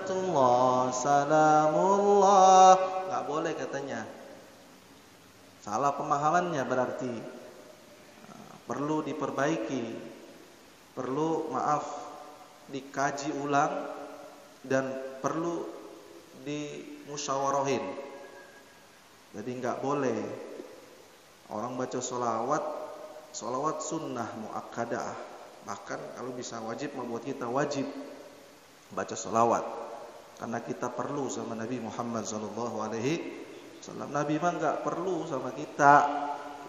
rahmatullah, salamullah. Nggak boleh katanya. Salah pemahamannya berarti. Perlu diperbaiki. Perlu dikaji ulang dan perlu dimusyawarahin. Jadi nggak boleh orang baca sholawat sunnah muakkadah. Bahkan kalau bisa wajib membuat kita wajib baca sholawat. Karena kita perlu sama Nabi Muhammad SAW. Nabi mah nggak perlu sama kita.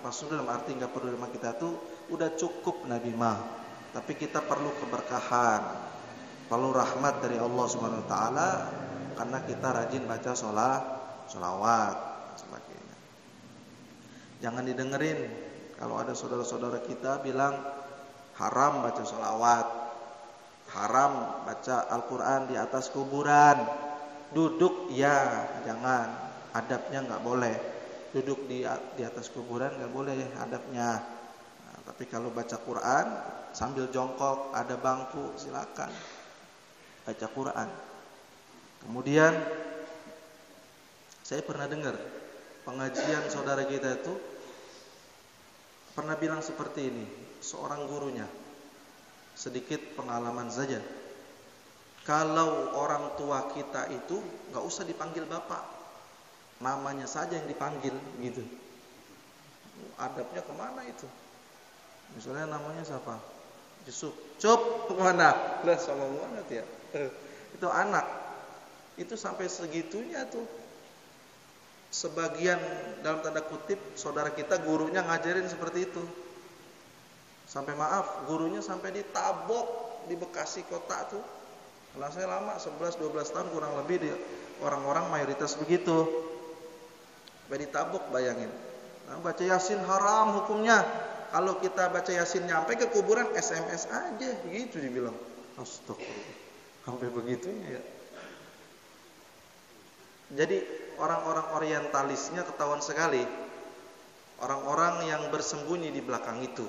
Maksudnya dalam arti nggak perlu sama kita tuh udah cukup Nabi mah. Tapi kita perlu keberkahan, perlu rahmat dari Allah Subhanahu Wa Taala karena kita rajin baca sholawat sebagainya. Jangan didengerin kalau ada saudara-saudara kita bilang haram baca sholawat, haram baca Al-Quran di atas kuburan. Duduk ya jangan, adabnya nggak boleh. Duduk di atas kuburan nggak boleh adabnya. Nah, tapi kalau baca Quran sambil jongkok ada bangku silakan baca Quran. Kemudian saya pernah dengar pengajian saudara kita itu pernah bilang seperti ini, seorang gurunya, sedikit pengalaman saja. Kalau orang tua kita itu nggak usah dipanggil bapak, namanya saja yang dipanggil gitu. Adabnya kemana itu? Misalnya namanya siapa? Yusuf, Cup kemana? Lah sama banget ya. Itu anak, itu sampai segitunya tuh. Sebagian dalam tanda kutip saudara kita gurunya ngajarin seperti itu. Sampai maaf, gurunya sampai ditabok di Bekasi kota tuh. Kalau saya lama 11-12 tahun kurang lebih dia orang-orang mayoritas begitu. Sampai ditabok bayangin. Nah, baca Yasin haram hukumnya. Kalau kita baca Yasin nyampe ke kuburan SMS aja gitu dibilang. Astagfirullah. Sampai begitunya ya. Jadi orang-orang orientalisnya ketahuan sekali. Orang-orang yang bersembunyi di belakang itu.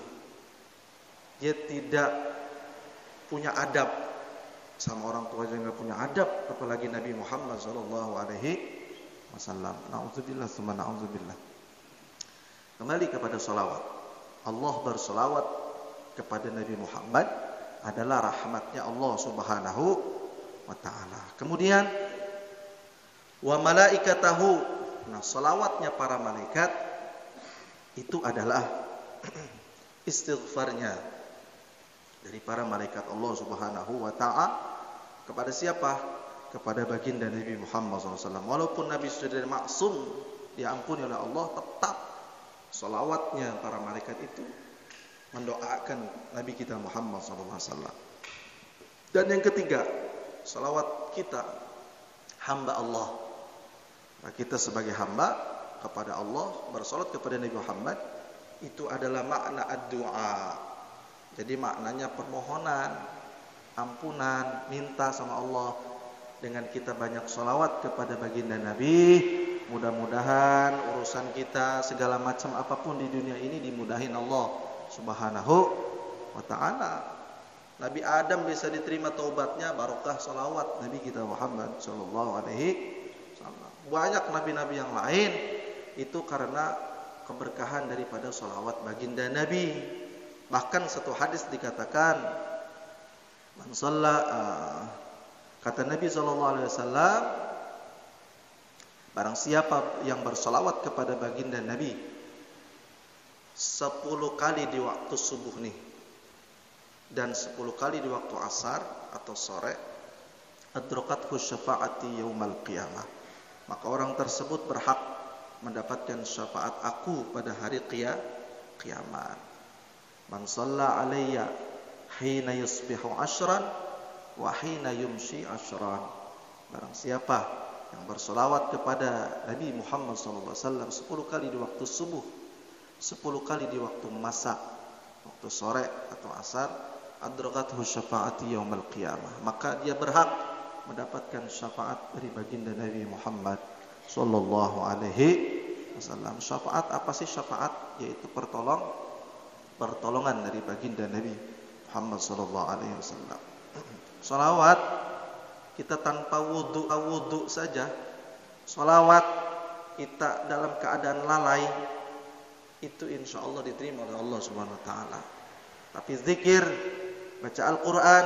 Dia tidak punya adab. Sama orang tua aja enggak punya adab, apalagi Nabi Muhammad sallallahu alaihi wasallam. Nauzubillah tsumma nauzubillah. Kembali kepada salawat. Allah bersalawat kepada Nabi Muhammad adalah rahmatnya Allah Subhanahu wa taala. Kemudian wa malaikatahu. Nah, salawatnya para malaikat itu adalah istighfarnya dari para malaikat Allah Subhanahu wa taala kepada siapa? Kepada baginda Nabi Muhammad SAW. Walaupun Nabi sudah maksum, diampuni oleh Allah, tetap salawatnya para malaikat itu mendoakan Nabi kita Muhammad SAW. Dan yang ketiga, salawat kita hamba Allah. Nah, kita sebagai hamba kepada Allah bersalat kepada Nabi Muhammad itu adalah makna ad-du'a. Jadi maknanya permohonan, ampunan, minta sama Allah. Dengan kita banyak salawat kepada baginda Nabi, mudah-mudahan urusan kita segala macam apapun di dunia ini dimudahin Allah Subhanahu wa ta'ala. Nabi Adam bisa diterima taubatnya barokah salawat Nabi kita Muhammad sallallahu alaihi wasallam. Banyak nabi-nabi yang lain itu karena keberkahan daripada salawat baginda Nabi. Bahkan satu hadis dikatakan man shalla, kata Nabi sallallahu alaihi wasallam, barang siapa yang bersalawat kepada baginda Nabi 10 kali di waktu subuh nih dan 10 kali di waktu asar atau sore, adrakathu syafaati yaumal qiyamah, maka orang tersebut berhak mendapatkan syafaat aku pada hari kiamat. Man shalla alayya hina yusbihu ashran wa hina yumshi ashran. Barang siapa yang bersolawat kepada Nabi Muhammad SAW 10 kali di waktu subuh, 10 kali di waktu masak, waktu sore atau asar, adrakathu syafaati yaumal qiyamah, maka dia berhak mendapatkan syafaat dari baginda Nabi Muhammad sallallahu alaihi wasallam. Syafaat apa sih syafaat? Yaitu pertolongan dari baginda Nabi Muhammad sallallahu alaihi wasallam. Salawat kita tanpa wudu saja, sholawat kita dalam keadaan lalai, itu insya Allah diterima oleh Allah Subhanahu Wa Taala. Tapi zikir, baca Al-Quran,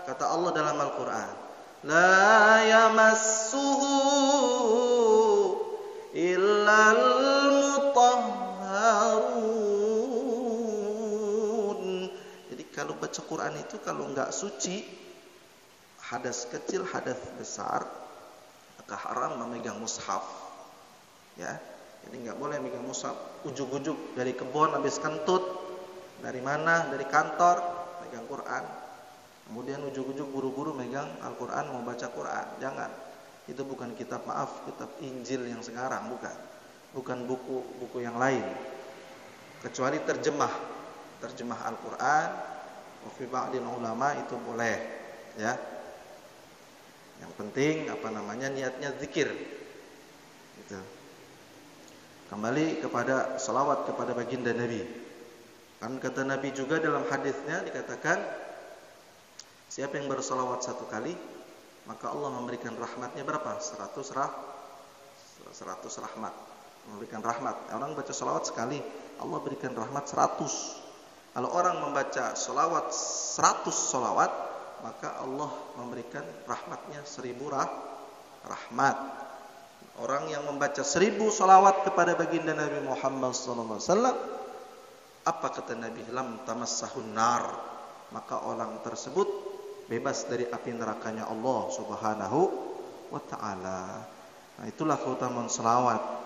kata Allah dalam Al-Quran, la yamassuhu illal mutahharun. Jadi kalau baca Quran itu kalau enggak suci, hadas kecil, hadas besar, maka haram memegang mushaf. Ya, jadi enggak boleh memegang mushaf ujug-ujug dari kebun habis kentut, dari mana, dari kantor megang Quran. Kemudian ujug-ujug buru-buru megang Al-Quran, mau baca Quran. Jangan. Itu bukan kitab, maaf, kitab Injil yang sekarang, bukan buku yang lain. Kecuali terjemah Al-Quran, fi ba'dil ulama itu boleh, ya. Yang penting niatnya zikir. Gitu. Kembali kepada salawat kepada baginda Nabi. Kan kata Nabi juga dalam hadisnya dikatakan, siapa yang bersalawat 1 kali, maka Allah memberikan rahmatnya berapa? 100 rahmat. Memberikan rahmat. Orang baca salawat sekali, Allah berikan rahmat 100. Kalau orang membaca salawat 100 salawat, maka Allah memberikan rahmatnya 1000 rahmat. Orang yang membaca 1000 salawat kepada baginda Nabi Muhammad SAW, apa kata Nabi? Lam tamassahun nar. Maka orang tersebut bebas dari api nerakanya Allah Subhanahu wa Ta'ala. Nah, itulah keutamaan selawat.